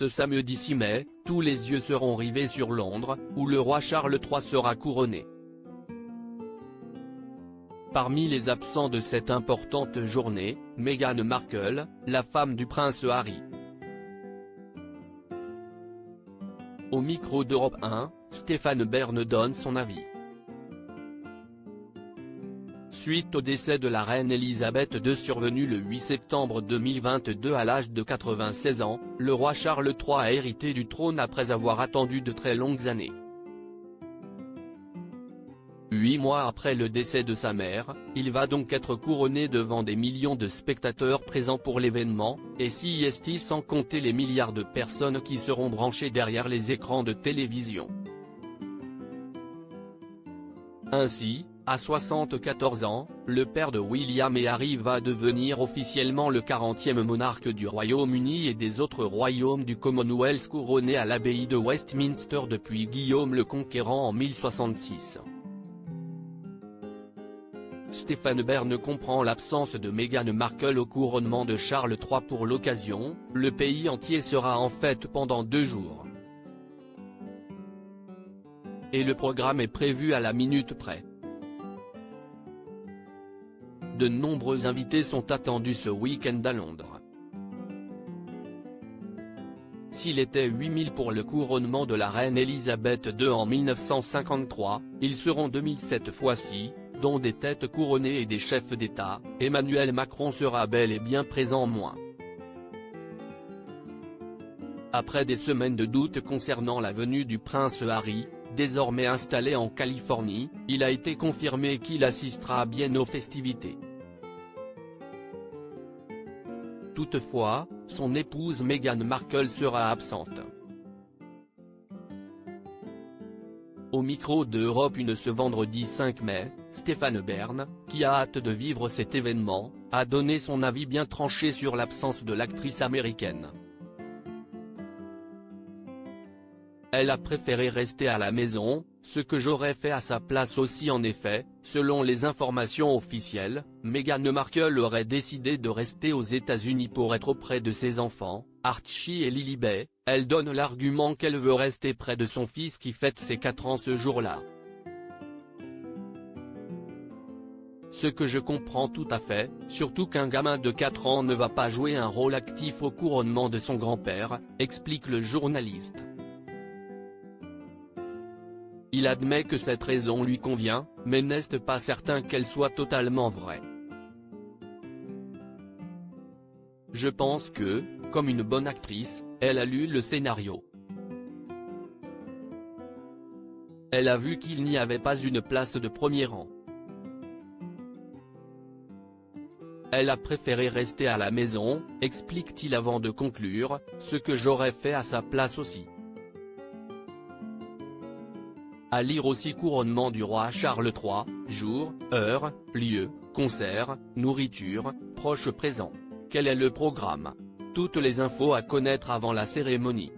Ce samedi 6 mai, tous les yeux seront rivés sur Londres, où le roi Charles III sera couronné. Parmi les absents de cette importante journée, Meghan Markle, la femme du prince Harry. Au micro d'Europe 1, Stéphane Bern donne son avis. Suite au décès de la reine Elisabeth II survenu le 8 septembre 2022 à l'âge de 96 ans, le roi Charles III a hérité du trône après avoir attendu de très longues années. 8 mois après le décès de sa mère, il va donc être couronné devant des millions de spectateurs présents pour l'événement, et CIST sans compter les milliards de personnes qui seront branchées derrière les écrans de télévision. Ainsi, à 74 ans, le père de William et Harry va devenir officiellement le 40e monarque du Royaume-Uni et des autres royaumes du Commonwealth couronné à l'abbaye de Westminster depuis Guillaume le Conquérant en 1066. Stéphane Bern comprend l'absence de Meghan Markle au couronnement de Charles III pour l'occasion, le pays entier sera en fête pendant 2 jours. Et le programme est prévu à la minute près. De nombreux invités sont attendus ce week-end à Londres. S'il était 8000 pour le couronnement de la reine Elisabeth II en 1953, ils seront 2000 cette fois-ci, dont des têtes couronnées et des chefs d'État. Emmanuel Macron sera bel et bien présent moins. Après des semaines de doute concernant la venue du prince Harry, désormais installé en Californie, il a été confirmé qu'il assistera bien aux festivités. Toutefois, son épouse Meghan Markle sera absente. Au micro de Europe 1 ce vendredi 5 mai, Stéphane Bern, qui a hâte de vivre cet événement, a donné son avis bien tranché sur l'absence de l'actrice américaine. Elle a préféré rester à la maison, ce que j'aurais fait à sa place aussi. En effet, selon les informations officielles, Meghan Markle aurait décidé de rester aux États-Unis pour être auprès de ses enfants, Archie et Lilibet. Elle donne l'argument qu'elle veut rester près de son fils qui fête ses 4 ans ce jour-là. Ce que je comprends tout à fait, surtout qu'un gamin de 4 ans ne va pas jouer un rôle actif au couronnement de son grand-père, explique le journaliste. Il admet que cette raison lui convient, mais n'est pas certain qu'elle soit totalement vraie. Je pense que, comme une bonne actrice, elle a lu le scénario. Elle a vu qu'il n'y avait pas une place de premier rang. Elle a préféré rester à la maison, explique-t-il avant de conclure, ce que j'aurais fait à sa place aussi. À lire aussi couronnement du roi Charles III, jour, heure, lieu, concert, nourriture, proches présents. Quel est le programme? Toutes les infos à connaître avant la cérémonie.